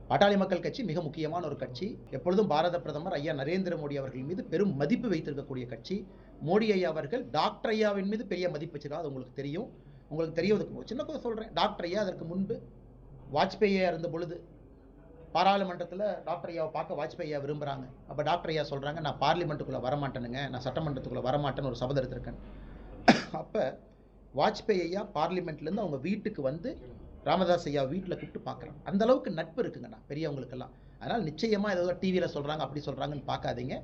பாட்டாளி மக்கள் கட்சி மிக முக்கியமான ஒரு கட்சி. எப்பொழுதும் பாரத பிரதமர் ஐயா நரேந்திர மோடி அவர்கள் மீது பெரும் மதிப்பு வைத்திருக்கக்கூடிய கட்சி. மோடி ஐயா அவர்கள் டாக்டர் ஐயாவின் மீது பெரிய மதிப்பு வச்சிருக்காங்க. அது உங்களுக்கு தெரியும். உங்களுக்கு தெரியவதுக்கு சின்ன கூட சொல்றேன். டாக்டர் ஐயா அதற்கு முன்பு வாஜ்பேயியா இருந்த பொழுது பாராளுமன்றத்தில் டாக்டர் ஐயாவை பார்க்க வாஜ்பேயி ஐயா விரும்புகிறாங்க. அப்போ டாக்டர் ஐயா சொல்கிறாங்க, நான் பார்லிமெண்ட்டுக்குள்ளே வரமாட்டேனுங்க, நான் சட்டமன்றத்துக்குள்ளே வரமாட்டேன்னு ஒரு சபதம் எடுத்திருக்கேன். அப்போ வாஜ்பேயி ஐயா பார்லிமெண்ட்லேருந்து அவங்க வீட்டுக்கு வந்து ராமதாஸ் ஐயா வீட்டில் கூப்பிட்டு பார்க்குறாங்க. அந்த அளவுக்கு நட்பு இருக்குங்கண்ணா பெரியவங்களுக்கெல்லாம். அதனால் நிச்சயமாக ஏதோ டிவியில் சொல்கிறாங்க அப்படி சொல்கிறாங்கன்னு பார்க்காதீங்க.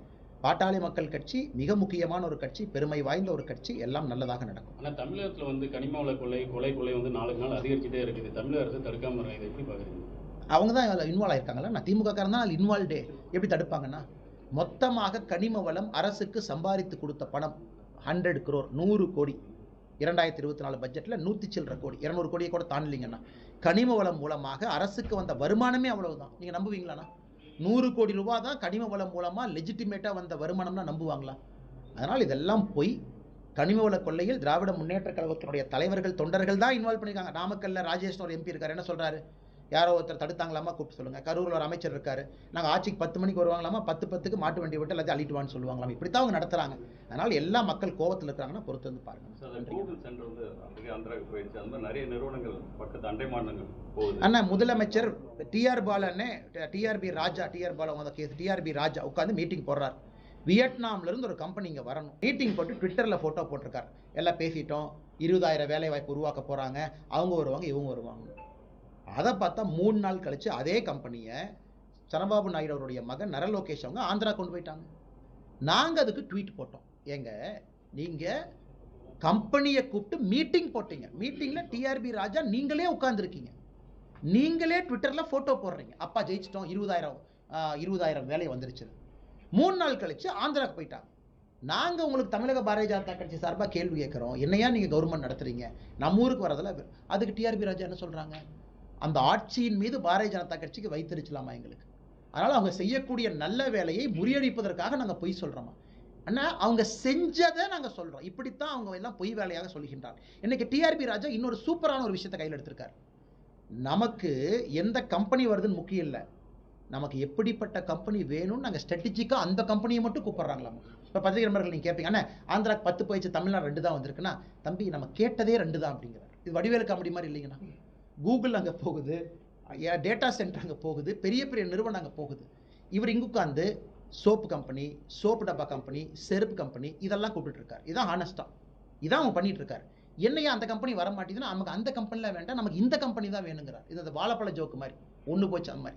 பாட்டாளி மக்கள் கட்சி மிக முக்கியமான ஒரு கட்சி, பெருமை வாய்ந்த ஒரு கட்சி, எல்லாம் நல்லதாக நடக்கும். ஆனால் தமிழகத்தில் வந்து கனிம வள கொலை வந்து நாளுக்கு நாள் அதிகரிச்சுட்டே இருக்குது. தமிழக அரசு தடுக்காமல் இருக்காங்க. இதை எப்படி பார்க்குறீங்க? அவங்க தான் அதில் இன்வால்வ் ஆயிருக்காங்களா? நான் திமுக காரன் தான் இன்வால்வ்டே. எப்படி தடுப்பாங்கன்னா, மொத்தமாக கனிம வளம் அரசுக்கு சம்பாதித்து கொடுத்த பணம் 100 crore 100 கோடி 2024 பட்ஜெட்டில் 100 சில்லற கோடி 200 கோடியை கூட தாண்டலிங்கண்ணா. கனிம வளம் மூலமாக அரசுக்கு வந்த வருமானமே அவ்வளவுதான். நீங்கள் நம்புவீங்களாண்ணா? 100 கோடி ரூபா தான் கனிம வளம் மூலமாக லெஜிட்டிமேட்டாக வந்த வருமானம்னா நம்புவாங்களா? அதனால் இதெல்லாம் போய் கனிம வள கொள்ளையில் திராவிட முன்னேற்ற கழகத்தினுடைய தலைவர்கள் தொண்டர்கள் தான் இன்வால்வ் பண்ணியிருக்காங்க. நாமக்கல்ல ராஜேஷ் ஒரு எம்பி இருக்காரு, என்ன சொல்றாரு? யாரோ ஒருத்தர் தடுத்தாங்களாமா, கூப்பிட்டு சொல்லுங்க. கரூரில் ஒரு அமைச்சர் இருக்காரு, நாங்கள் ஆட்சிக்கு 10 மணிக்கு வருவாங்களாமா, 10:10க்கு மாட்டு வண்டி விட்டு எல்லாத்தையும் அள்ளிட்டுவான்னு சொல்லுவாங்களாம். இப்படி தான் அவங்க நடத்துறாங்க. அதனால் எல்லா மக்கள் கோபத்தில் இருக்கிறாங்கன்னா பொறுத்து வந்து பாருங்க. அண்ணா முதலமைச்சர் டிஆர்பி ராஜா உட்காந்து மீட்டிங் போடுறார். வியட்நாம்ல இருந்து ஒரு கம்பெனி இங்கே வரணும், மீட்டிங் போட்டு ட்விட்டரில் ஃபோட்டோ போட்டிருக்காரு. எல்லாம் பேசிட்டோம், 20,000 வேலை வாய்ப்பு உருவாக்க போகிறாங்க, அவங்க வருவாங்க இவங்க வருவாங்க. அதை பார்த்தா 3 நாள் கழிச்சு அதே கம்பெனியை சந்திரபாபு நாயுடு அவருடைய மகன் நரலோகேஷ் அவங்க ஆந்திரா கொண்டு போயிட்டாங்க. நாங்கள் அதுக்கு ட்வீட் போட்டோம். ஏங்க நீங்கள் கம்பெனியை கூப்பிட்டு மீட்டிங் போட்டீங்க, மீட்டிங்கில் டிஆர்பி ராஜா நீங்களே உட்காந்துருக்கீங்க, நீங்களே ட்விட்டரில் ஃபோட்டோ போடுறீங்க, அப்பா ஜெயிச்சிட்டோம் 20,000 வேலை வந்துருச்சு. 3 நாள் கழிச்சு ஆந்திராவுக்கு போயிட்டாங்க. நாங்கள் உங்களுக்கு தமிழக பாரதிய ஜனதா கட்சி சார்பாக கேள்வி கேட்குறோம், என்னையா நீங்கள் கவர்மெண்ட் நடத்துறீங்க, நம்ம ஊருக்கு வரதில்ல. அதுக்கு டிஆர்பி ராஜா என்ன சொல்கிறாங்க? அந்த ஆட்சியின் மீது பாரதிய ஜனதா கட்சிக்கு வைத்திருச்சலாமா எங்களுக்கு. அதனால் அவங்க செய்யக்கூடிய நல்ல வேலையை முறியடிப்பதற்காக நாங்கள் பொய் சொல்கிறோமா? ஆனால் அவங்க செஞ்சதை நாங்கள் சொல்கிறோம். இப்படித்தான் அவங்க எல்லாம் பொய் வேலையாக சொல்கின்றார். இன்னைக்கு டிஆர்பி ராஜா இன்னொரு சூப்பரான ஒரு விஷயத்தை கையில் எடுத்திருக்காரு. நமக்கு எந்த கம்பெனி வருதுன்னு முக்கியம் இல்லை, நமக்கு எப்படிப்பட்ட கம்பெனி வேணும்னு நாங்கள் ஸ்ட்ராட்டஜிக்காக அந்த கம்பெனியை மட்டும் கூப்பிட்றாங்களாமா. இப்போ பத்திரிகை நண்பர்கள் நீங்கள் கேட்பீங்க, அண்ணா ஆந்திராக்கு 10 போயிடுச்சு, தமிழ்நாடு 2 தான் வந்திருக்குன்னா, தம்பி நம்ம கேட்டதே 2 தான் அப்படிங்கிறார். இது வடிவேலு காமெடி மாதிரி இல்லைங்கண்ணா. கூகுள் அங்கே போகுது, டேட்டா சென்டர் அங்கே போகுது, பெரிய பெரிய நிறுவனம் அங்கே போகுது. இவர் இங்கே உட்காந்து சோப்பு கம்பெனி, சோப்பு டப்பா கம்பெனி, செருப்பு கம்பெனி இதெல்லாம் கூப்பிட்டு இருக்காரு. இதான் ஹானஸ்டா, இதான் அவங்க பண்ணிட்டு இருக்காரு. என்னையா அந்த கம்பெனி வர மாட்டேங்குதுன்னா, நமக்கு அந்த கம்பெனிலாம் வேண்டாம், நமக்கு இந்த கம்பெனி தான் வேணுங்கிறார். இது அந்த வாழைப்பழ ஜோக்கு மாதிரி, ஒன்று போச்சு அந்த மாதிரி.